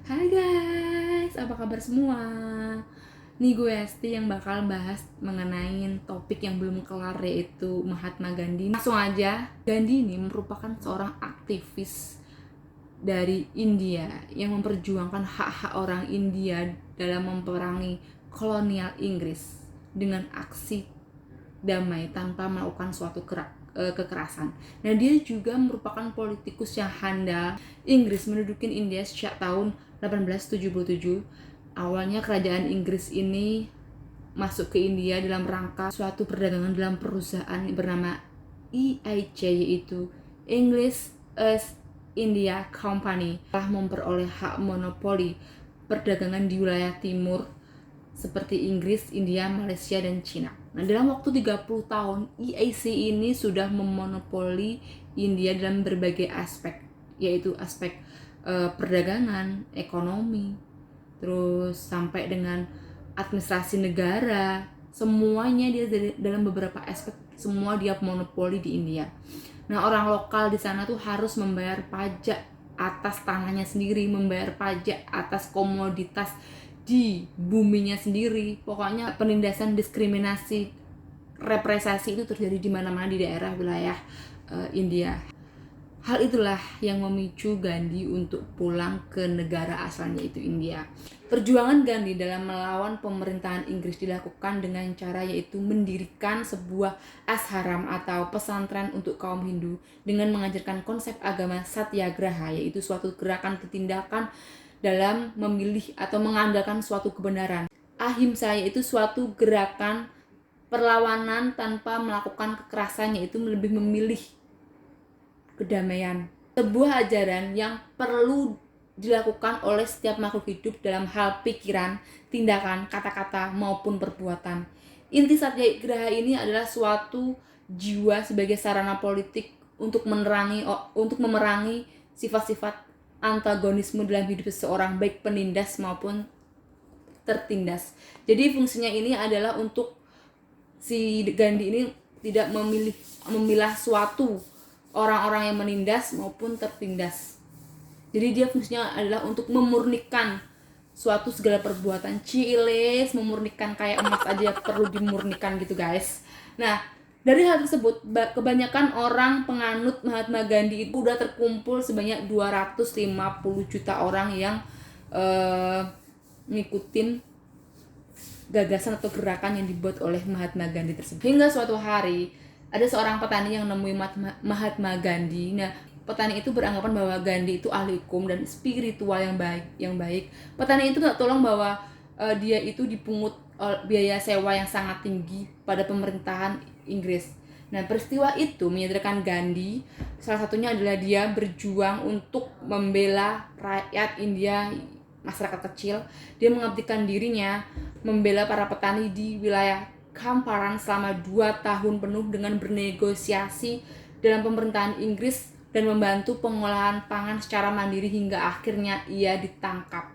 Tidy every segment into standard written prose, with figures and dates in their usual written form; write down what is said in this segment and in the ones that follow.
Hai guys, apa kabar semua? Nih gue Esti yang bakal bahas mengenai topik yang belum kelar, yaitu Mahatma Gandhi. Langsung aja, Gandhi ini merupakan seorang aktivis dari India yang memperjuangkan hak-hak orang India dalam memerangi kolonial Inggris dengan aksi damai tanpa melakukan suatu kekerasan. Nah, dia juga merupakan politikus yang handal. Inggris menduduki India sejak tahun 1877. Awalnya kerajaan Inggris ini masuk ke India dalam rangka suatu perdagangan dalam perusahaan bernama EIC, yaitu English East India Company, telah memperoleh hak monopoli perdagangan di wilayah timur seperti Inggris, India, Malaysia, dan Cina. Nah, dalam waktu 30 tahun, EIC ini sudah memonopoli India dalam berbagai aspek, yaitu aspek perdagangan, ekonomi, terus sampai dengan administrasi negara. Semuanya dia dalam beberapa aspek, semua dia monopoli di India. Nah, orang lokal di sana tuh harus membayar pajak atas tanahnya sendiri, membayar pajak atas komoditas di buminya sendiri. Pokoknya penindasan, diskriminasi, represasi itu terjadi di mana-mana di daerah wilayah India. Hal itulah yang memicu Gandhi untuk pulang ke negara asalnya, itu India. Perjuangan Gandhi dalam melawan pemerintahan Inggris dilakukan dengan cara yaitu mendirikan sebuah ashram atau pesantren untuk kaum Hindu dengan mengajarkan konsep agama Satyagraha, yaitu suatu gerakan tindakan dalam memilih atau mengandalkan suatu kebenaran. Ahimsa yaitu suatu gerakan perlawanan tanpa melakukan kekerasan, yaitu lebih memilih kedamaian. Sebuah ajaran yang perlu dilakukan oleh setiap makhluk hidup dalam hal pikiran, tindakan, kata-kata maupun perbuatan. Inti Satyagraha ini adalah suatu jiwa sebagai sarana politik untuk memerangi sifat-sifat antagonisme dalam hidup seseorang, baik penindas maupun tertindas. Jadi fungsinya ini adalah untuk si Gandhi ini tidak memilah suatu orang-orang yang menindas maupun tertindas. Jadi dia fungsinya adalah untuk memurnikan suatu segala perbuatan. Ciles, memurnikan kayak emas aja perlu dimurnikan gitu guys. Nah, dari hal tersebut, kebanyakan orang penganut Mahatma Gandhi itu udah terkumpul sebanyak 250 juta orang yang ngikutin gagasan atau gerakan yang dibuat oleh Mahatma Gandhi tersebut. Hingga suatu hari ada seorang petani yang menemui Mahatma Gandhi. Nah, petani itu beranggapan bahwa Gandhi itu ahli hukum dan spiritual yang baik. Petani itu tak tolong bahwa dia itu dipungut biaya sewa yang sangat tinggi pada pemerintahan Inggris. Nah, peristiwa itu menyadarkan Gandhi, salah satunya adalah dia berjuang untuk membela rakyat India, masyarakat kecil. Dia mengabdikan dirinya membela para petani di wilayah Champaran selama 2 tahun penuh dengan bernegosiasi dalam pemerintahan Inggris dan membantu pengolahan pangan secara mandiri hingga akhirnya ia ditangkap.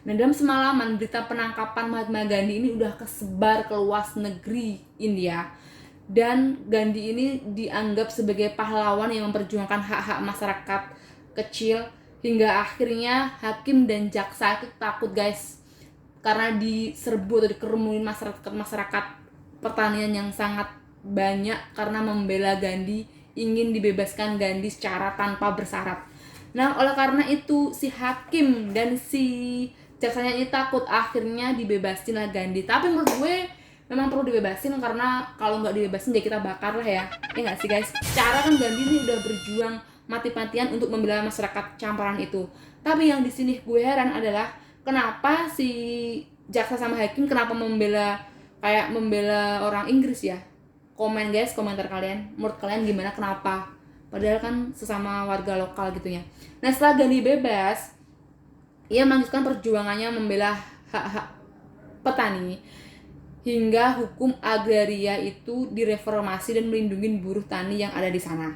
Nah, dalam semalaman berita penangkapan Mahatma Gandhi ini udah kesebar ke luas negeri India, dan Gandhi ini dianggap sebagai pahlawan yang memperjuangkan hak-hak masyarakat kecil hingga akhirnya hakim dan jaksa itu takut guys, karena diserbu atau dikerumunin masyarakat pertanian yang sangat banyak karena membela Gandhi, ingin dibebaskan Gandhi secara tanpa bersyarat. Nah, oleh karena itu si hakim dan si jaksanya ini takut, akhirnya dibebasin lah Gandhi. Tapi menurut gue memang perlu dibebasin, karena kalau nggak dibebasin ya kita bakar lah ya nggak sih guys? Secara kan Gandhi ini udah berjuang mati-matian untuk membela masyarakat Champaran itu. Tapi yang di sini gue heran adalah kenapa si jaksa sama hakim kenapa membela orang Inggris ya? Komen guys, komentar kalian, menurut kalian gimana, kenapa? Padahal kan sesama warga lokal gitu ya. Nah, setelah Gandhi bebas, ia melanjutkan perjuangannya membela hak-hak petani hingga hukum agraria itu direformasi dan melindungi buruh tani yang ada di sana.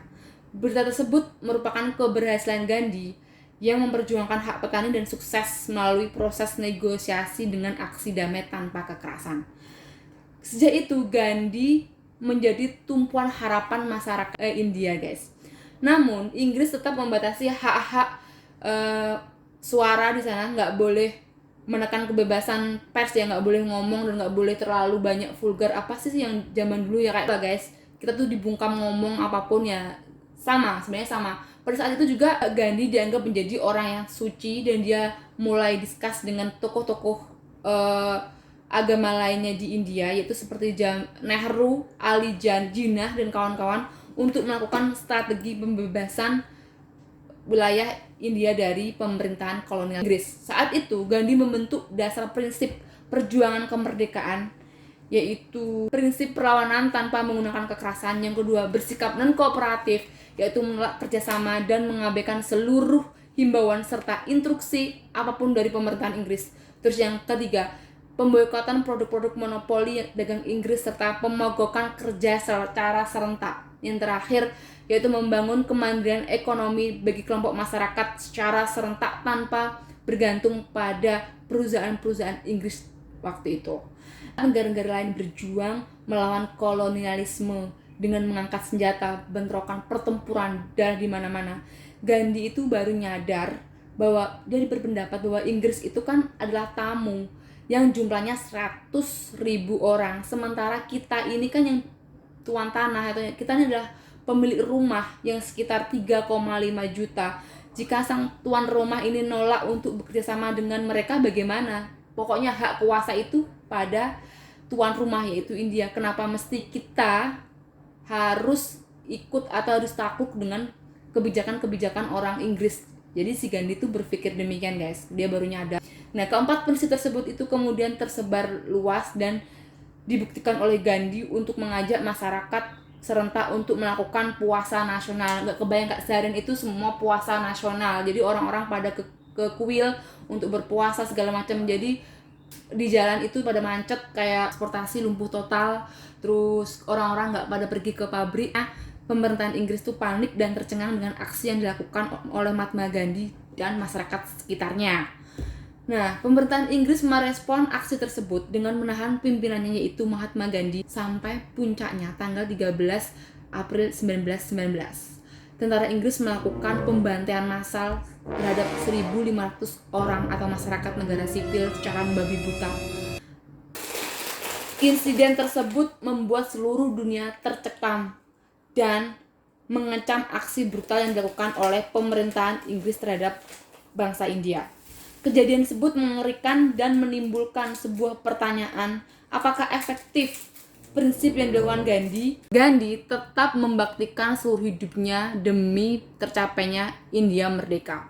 Berita tersebut merupakan keberhasilan Gandhi yang memperjuangkan hak petani dan sukses melalui proses negosiasi dengan aksi damai tanpa kekerasan. Sejak itu Gandhi menjadi tumpuan harapan masyarakat India guys. Namun Inggris tetap membatasi hak-hak suara di sana, nggak boleh menekan kebebasan pers ya, nggak boleh ngomong dan nggak boleh terlalu banyak vulgar. Apa sih yang zaman dulu ya kayak lah guys, kita tuh dibungkam ngomong apapun ya, sama sebenarnya sama. Pada saat itu juga Gandhi dianggap menjadi orang yang suci dan dia mulai discuss dengan tokoh-tokoh agama lainnya di India, yaitu seperti Nehru, Ali Jinnah dan kawan-kawan, untuk melakukan strategi pembebasan wilayah India dari pemerintahan kolonial Inggris. Saat itu Gandhi membentuk dasar prinsip perjuangan kemerdekaan, yaitu prinsip perlawanan tanpa menggunakan kekerasan. Yang kedua, bersikap non-kooperatif, yaitu menolak kerjasama dan mengabaikan seluruh himbauan serta instruksi apapun dari pemerintahan Inggris. Terus yang ketiga, pemboikotan produk-produk monopoli dagang Inggris serta pemogokan kerja secara serentak. Yang terakhir, yaitu membangun kemandirian ekonomi bagi kelompok masyarakat secara serentak tanpa bergantung pada perusahaan-perusahaan Inggris waktu itu. Negara-negara lain berjuang melawan kolonialisme dengan mengangkat senjata, bentrokan, pertempuran dan di mana-mana. Gandhi itu baru nyadar bahwa dia berpendapat bahwa Inggris itu kan adalah tamu yang jumlahnya 100.000 orang, sementara kita ini kan yang tuan tanah, atau kita ini adalah pemilik rumah yang sekitar 3,5 juta. Jika sang tuan rumah ini nolak untuk bekerjasama dengan mereka, bagaimana? Pokoknya hak kuasa itu pada tuan rumah, yaitu India. Kenapa mesti kita harus ikut atau harus takut dengan kebijakan-kebijakan orang Inggris? Jadi si Gandhi itu berpikir demikian guys, dia baru nyadar. Nah, keempat prinsip tersebut itu kemudian tersebar luas dan dibuktikan oleh Gandhi untuk mengajak masyarakat serentak untuk melakukan puasa nasional. Gak kebayang Kak, seharian itu semua puasa nasional. Jadi orang-orang pada ke kuil untuk berpuasa segala macam. Jadi di jalan itu pada macet, kayak transportasi lumpuh total. Terus orang-orang gak pada pergi ke pabrik. Pemerintahan Inggris tuh panik dan tercengang dengan aksi yang dilakukan oleh Mahatma Gandhi dan masyarakat sekitarnya. Nah, pemerintahan Inggris merespon aksi tersebut dengan menahan pimpinannya, yaitu Mahatma Gandhi, sampai puncaknya tanggal 13 April 1919. Tentara Inggris melakukan pembantaian massal terhadap 1.500 orang atau masyarakat negara sipil secara membabi buta. Insiden tersebut membuat seluruh dunia tercekam dan mengecam aksi brutal yang dilakukan oleh pemerintahan Inggris terhadap bangsa India. Kejadian tersebut mengerikan dan menimbulkan sebuah pertanyaan, apakah efektif prinsip yang dilakukan Gandhi? Gandhi tetap membaktikan seluruh hidupnya demi tercapainya India merdeka,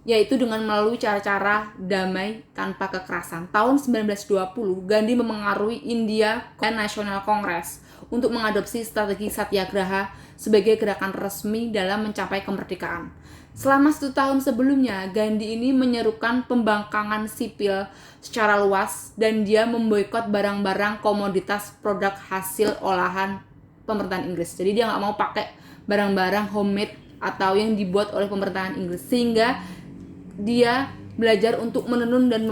yaitu dengan melalui cara-cara damai tanpa kekerasan. Tahun 1920, Gandhi memengaruhi India National Congress untuk mengadopsi strategi Satyagraha sebagai gerakan resmi dalam mencapai kemerdekaan. Selama 1 tahun sebelumnya, Gandhi ini menyerukan pembangkangan sipil secara luas dan dia memboikot barang-barang komoditas produk hasil olahan pemerintahan Inggris. Jadi dia nggak mau pakai barang-barang homemade atau yang dibuat oleh pemerintahan Inggris, sehingga dia belajar untuk menenun dan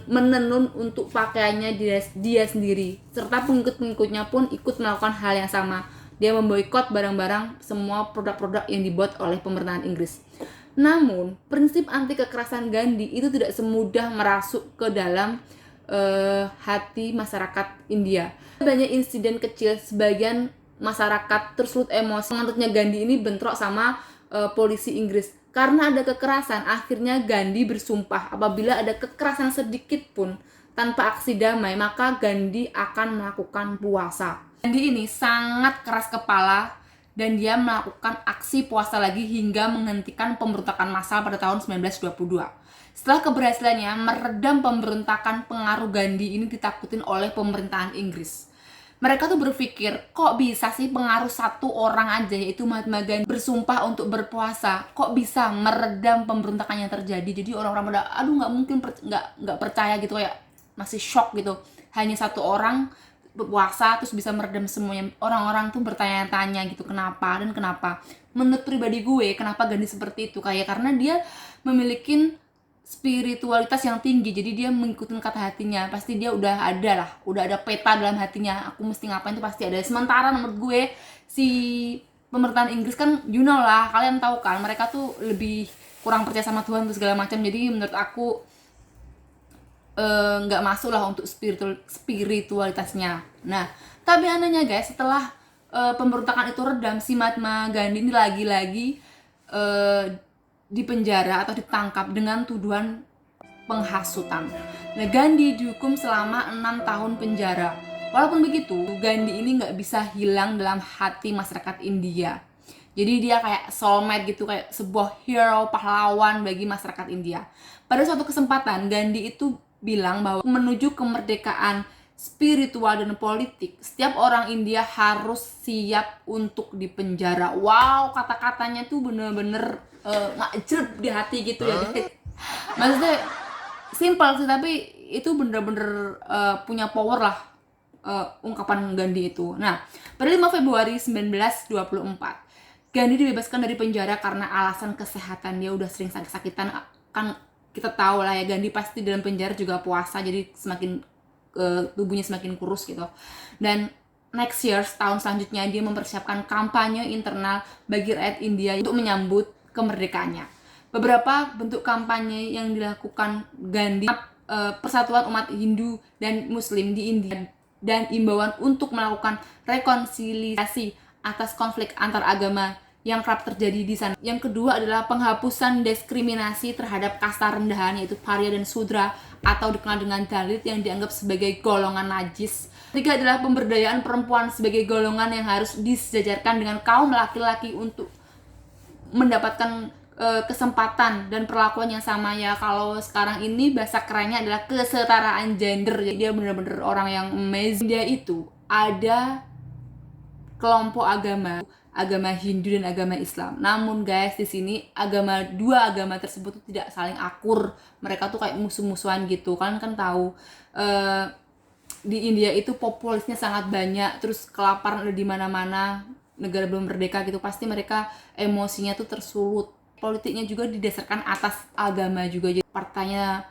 menenun untuk pakaiannya dia sendiri, serta pengikut-pengikutnya pun ikut melakukan hal yang sama. Dia memboikot barang-barang semua produk-produk yang dibuat oleh pemerintahan Inggris. Namun, prinsip anti kekerasan Gandhi itu tidak semudah merasuk ke dalam hati masyarakat India. Banyak insiden kecil, sebagian masyarakat tersulut emosi. Menurutnya Gandhi ini bentrok sama polisi Inggris. Karena ada kekerasan, akhirnya Gandhi bersumpah apabila ada kekerasan sedikit pun tanpa aksi damai, maka Gandhi akan melakukan puasa. Gandhi ini sangat keras kepala dan dia melakukan aksi puasa lagi hingga menghentikan pemberontakan massal pada tahun 1922. Setelah keberhasilannya meredam pemberontakan, pengaruh Gandhi ini ditakutin oleh pemerintahan Inggris. Mereka tuh berpikir, kok bisa sih pengaruh satu orang aja, yaitu Mahatma Gandhi, bersumpah untuk berpuasa, kok bisa meredam pemberontakan yang terjadi. Jadi orang-orang pada, aduh nggak mungkin, nggak percaya gitu, kayak masih shock gitu. Hanya satu orang berpuasa terus bisa meredam semuanya. Orang-orang tuh bertanya-tanya gitu, kenapa dan kenapa. Menurut pribadi gue, kenapa Gandhi seperti itu? Kayak karena dia memiliki spiritualitas yang tinggi, jadi dia mengikuti kata hatinya. Pasti dia udah ada peta dalam hatinya, aku mesti ngapain tuh pasti ada. Sementara menurut gue si pemerintahan Inggris kan, you know lah, kalian tahu kan, mereka tuh lebih kurang percaya sama Tuhan terus segala macam. Jadi menurut aku nggak masuk lah untuk spiritualitasnya. Nah, tapi anehnya guys, setelah pemberontakan itu redam, si Mahatma Gandhi ini lagi-lagi dipenjara atau ditangkap dengan tuduhan penghasutan. Nah, Gandhi dihukum selama 6 tahun penjara. Walaupun begitu, Gandhi ini nggak bisa hilang dalam hati masyarakat India. Jadi dia kayak soulmate gitu, kayak sebuah hero, pahlawan bagi masyarakat India. Pada suatu kesempatan, Gandhi itu bilang bahwa menuju kemerdekaan spiritual dan politik, setiap orang India harus siap untuk dipenjara. Wow, kata-katanya tuh bener-bener ngajrep di hati gitu ya guys. Maksudnya simple sih, tapi itu bener-bener punya power lah ungkapan Gandhi itu. Nah, pada 5 Februari 1924, Gandhi dibebaskan dari penjara karena alasan kesehatan. Dia udah sering sakit-sakitan, kan kita tahu lah ya, Gandhi pasti dalam penjara juga puasa, jadi semakin tubuhnya semakin kurus gitu. Dan next year, tahun selanjutnya, dia mempersiapkan kampanye internal bagi rakyat India untuk menyambut kemerdekaannya. Beberapa bentuk kampanye yang dilakukan Gandhi, persatuan umat Hindu dan Muslim di India, dan imbauan untuk melakukan rekonsiliasi atas konflik antar agama yang kerap terjadi di sana. Yang kedua adalah penghapusan diskriminasi terhadap kasta rendahan, yaitu Parya dan Sudra, atau dikenal dengan Dalit, yang dianggap sebagai golongan najis. Ketiga adalah pemberdayaan perempuan sebagai golongan yang harus disejajarkan dengan kaum laki-laki untuk mendapatkan kesempatan dan perlakuan yang sama. Ya, kalau sekarang ini bahasa kerennya adalah kesetaraan gender. Jadi dia bener-bener orang yang amazing. Dia itu ada kelompok agama Hindu dan agama Islam. Namun guys, di sini dua agama tersebut tuh tidak saling akur. Mereka tuh kayak musuh-musuhan gitu. Kalian kan tahu di India itu populisnya sangat banyak, terus kelaparan ada di mana-mana. Negara belum merdeka gitu, pasti mereka emosinya tuh tersulut. Politiknya juga didasarkan atas agama juga. Jadi partainya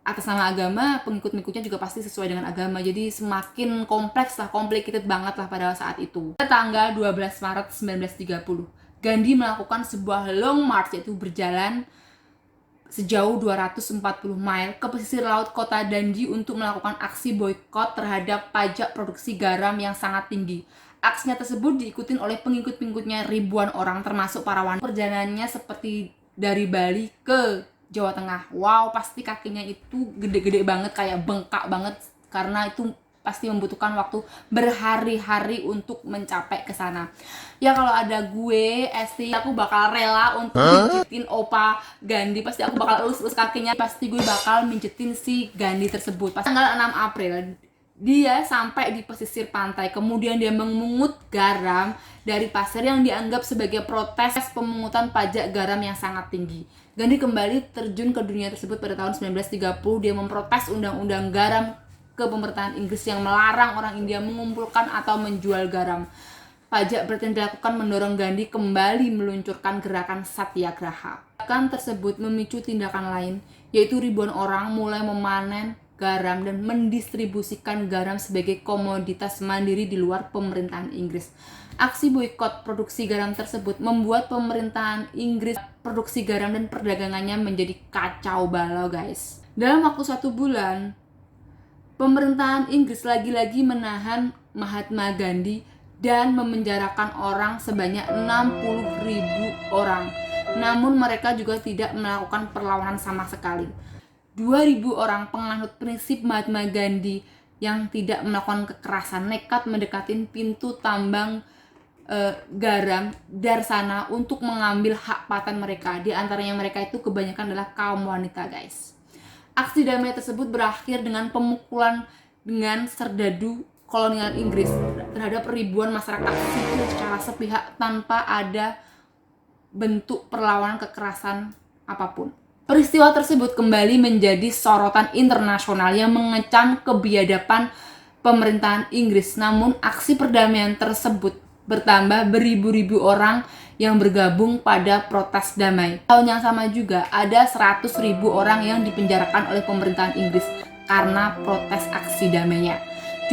atas nama agama, pengikut-pengikutnya juga pasti sesuai dengan agama. Jadi semakin kompleks lah, complicated banget lah pada saat itu. Pada tanggal 12 Maret 1930, Gandhi melakukan sebuah long march, yaitu berjalan sejauh 240 mile ke pesisir laut kota Dandi untuk melakukan aksi boikot terhadap pajak produksi garam yang sangat tinggi. Aksinya tersebut diikuti oleh pengikut-pengikutnya ribuan orang, termasuk para wanita. Perjalanannya seperti dari Bali ke Jawa Tengah. Wow, pasti kakinya itu gede-gede banget, kayak bengkak banget, karena itu pasti membutuhkan waktu berhari-hari untuk mencapai ke sana. Ya kalau ada gue, Esti, aku bakal rela untuk mijitin Opa Gandhi. Pasti aku bakal elus-elus kakinya. Pasti gue bakal mijitin si Gandhi tersebut. Pas tanggal 6 April, dia sampai di pesisir pantai. Kemudian dia memungut garam dari pasir yang dianggap sebagai protes pemungutan pajak garam yang sangat tinggi. Gandhi kembali terjun ke dunia tersebut pada tahun 1930. Dia memprotes undang-undang garam ke pemerintahan Inggris yang melarang orang India mengumpulkan atau menjual garam. Pajak berarti dilakukan mendorong Gandhi kembali meluncurkan gerakan Satyagraha. Gerakan tersebut memicu tindakan lain, yaitu ribuan orang mulai memanen garam dan mendistribusikan garam sebagai komoditas mandiri di luar pemerintahan Inggris. Aksi boikot produksi garam tersebut membuat pemerintahan Inggris produksi garam dan perdagangannya menjadi kacau balau guys. Dalam waktu 1 bulan, pemerintahan Inggris lagi-lagi menahan Mahatma Gandhi dan memenjarakan orang sebanyak 60.000 orang. Namun mereka juga tidak melakukan perlawanan sama sekali. 2.000 orang penganut prinsip Mahatma Gandhi yang tidak melakukan kekerasan nekat mendekati pintu tambang garam Darsana untuk mengambil hak paten mereka. Di antaranya mereka itu kebanyakan adalah kaum wanita guys. Aksi damai tersebut berakhir dengan pemukulan dengan serdadu kolonial Inggris terhadap ribuan masyarakat sipil secara sepihak tanpa ada bentuk perlawanan kekerasan apapun. Peristiwa tersebut kembali menjadi sorotan internasional yang mengecam kebiadaban pemerintahan Inggris. Namun aksi perdamaian tersebut bertambah beribu-ribu orang yang bergabung pada protes damai. Tahun yang sama juga ada 100.000 orang yang dipenjarakan oleh pemerintahan Inggris karena protes aksi damainya.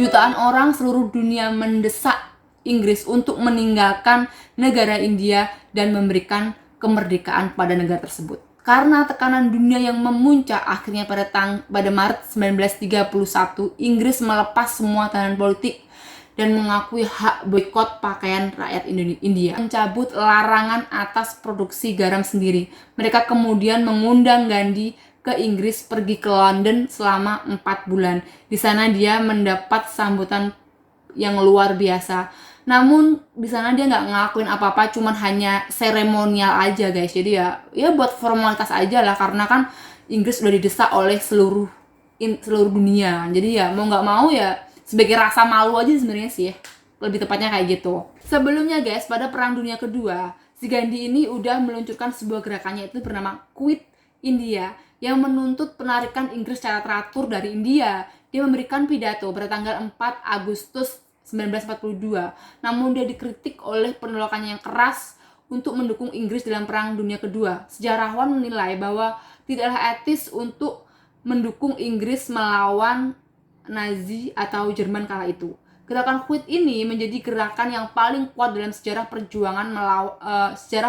Jutaan orang seluruh dunia mendesak Inggris untuk meninggalkan negara India dan memberikan kemerdekaan pada negara tersebut. Karena tekanan dunia yang memuncak, akhirnya pada Maret 1931, Inggris melepas semua tahanan politik dan mengakui hak boikot pakaian rakyat India. Mencabut larangan atas produksi garam sendiri. Mereka kemudian mengundang Gandhi ke Inggris, pergi ke London selama 4 bulan. Di sana dia mendapat sambutan yang luar biasa. Namun di sana dia nggak ngelakuin apa-apa, cuman hanya seremonial aja guys. Jadi ya buat formalitas aja lah, karena kan Inggris udah didesak oleh seluruh dunia. Jadi ya mau nggak mau ya sebagai rasa malu aja sebenarnya sih, lebih tepatnya kayak gitu. Sebelumnya guys, pada Perang Dunia Kedua, si Gandhi ini udah meluncurkan sebuah gerakannya itu bernama Quit India, yang menuntut penarikan Inggris secara teratur dari India. Dia memberikan pidato pada tanggal 4 Agustus 1942, namun dia dikritik oleh penolakannya yang keras untuk mendukung Inggris dalam Perang Dunia Kedua. Sejarawan menilai bahwa tidaklah etis untuk mendukung Inggris melawan Nazi atau Jerman kala itu. Gerakan Quit ini menjadi gerakan yang paling kuat dalam sejarah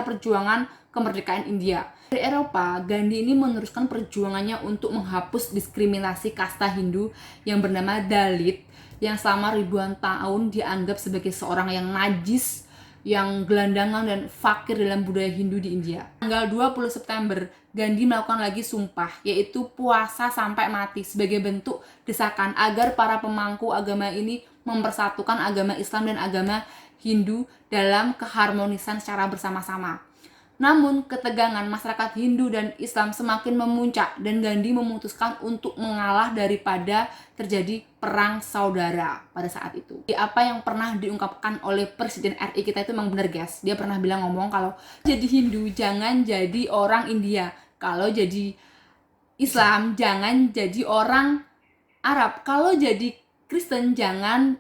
perjuangan kemerdekaan India. Dari Eropa, Gandhi ini meneruskan perjuangannya untuk menghapus diskriminasi kasta Hindu yang bernama Dalit, yang selama ribuan tahun dianggap sebagai seorang yang najis, yang gelandangan dan fakir dalam budaya Hindu di India. Tanggal 20 September, Gandhi melakukan lagi sumpah, yaitu puasa sampai mati, sebagai bentuk desakan agar para pemangku agama ini mempersatukan agama Islam dan agama Hindu dalam keharmonisan secara bersama-sama. Namun, ketegangan masyarakat Hindu dan Islam semakin memuncak dan Gandhi memutuskan untuk mengalah daripada terjadi perang saudara pada saat itu. Apa yang pernah diungkapkan oleh Presiden RI kita itu memang benar guys. Dia pernah ngomong kalau jadi Hindu jangan jadi orang India. Kalau jadi Islam jangan jadi orang Arab. Kalau jadi Kristen jangan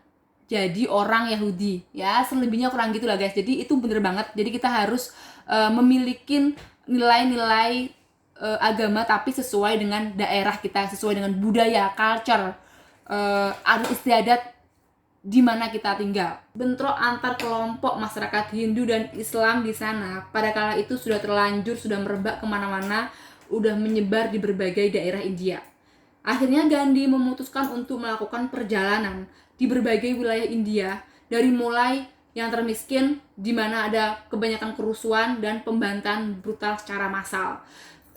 jadi orang Yahudi. Ya, selebihnya kurang gitu lah guys. Jadi itu bener banget. Jadi kita harus memiliki nilai-nilai agama tapi sesuai dengan daerah kita, sesuai dengan budaya, culture, adat istiadat di mana kita tinggal. Bentrok antar kelompok masyarakat Hindu dan Islam di sana pada kala itu sudah terlanjur, sudah merebak kemana-mana, udah menyebar di berbagai daerah India. Akhirnya Gandhi memutuskan untuk melakukan perjalanan di berbagai wilayah India, dari mulai yang termiskin, di mana ada kebanyakan kerusuhan dan pembantahan brutal secara massal.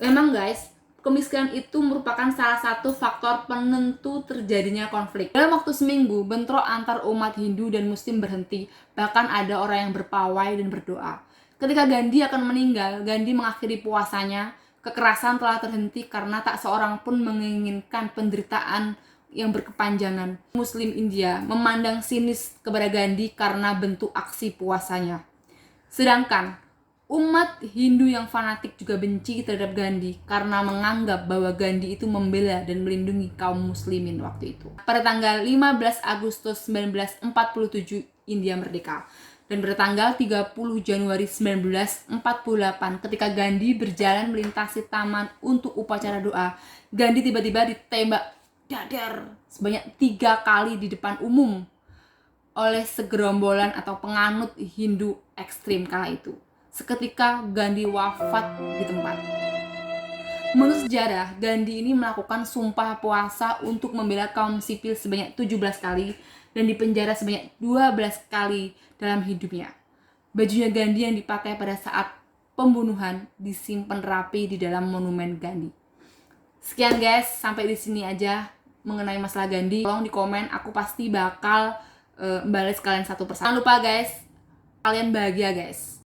Memang guys, kemiskinan itu merupakan salah satu faktor penentu terjadinya konflik. Dalam waktu seminggu, bentrok antar umat Hindu dan Muslim berhenti. Bahkan ada orang yang berpawai dan berdoa. Ketika Gandhi akan meninggal, Gandhi mengakhiri puasanya. Kekerasan telah terhenti karena tak seorang pun menginginkan penderitaan yang berkepanjangan. Muslim India memandang sinis kepada Gandhi karena bentuk aksi puasanya. Sedangkan umat Hindu yang fanatik juga benci terhadap Gandhi karena menganggap bahwa Gandhi itu membela dan melindungi kaum muslimin waktu itu. Pada tanggal 15 Agustus 1947, India merdeka. Dan pada tanggal 30 Januari 1948, ketika Gandhi berjalan melintasi taman untuk upacara doa, Gandhi tiba-tiba ditembak dadar sebanyak 3 kali di depan umum oleh segerombolan atau penganut Hindu ekstrim kala itu. Seketika Gandhi wafat di tempat. Menurut sejarah, Gandhi ini melakukan sumpah puasa untuk membela kaum sipil sebanyak 17 kali dan dipenjara sebanyak 12 kali dalam hidupnya. Bajunya Gandhi yang dipakai pada saat pembunuhan disimpan rapi di dalam monumen Gandhi. Sekian guys, sampai di sini aja mengenai masalah Gandhi. Tolong di komen, aku pasti bakal balas kalian satu persatu. Jangan lupa guys, kalian bahagia guys.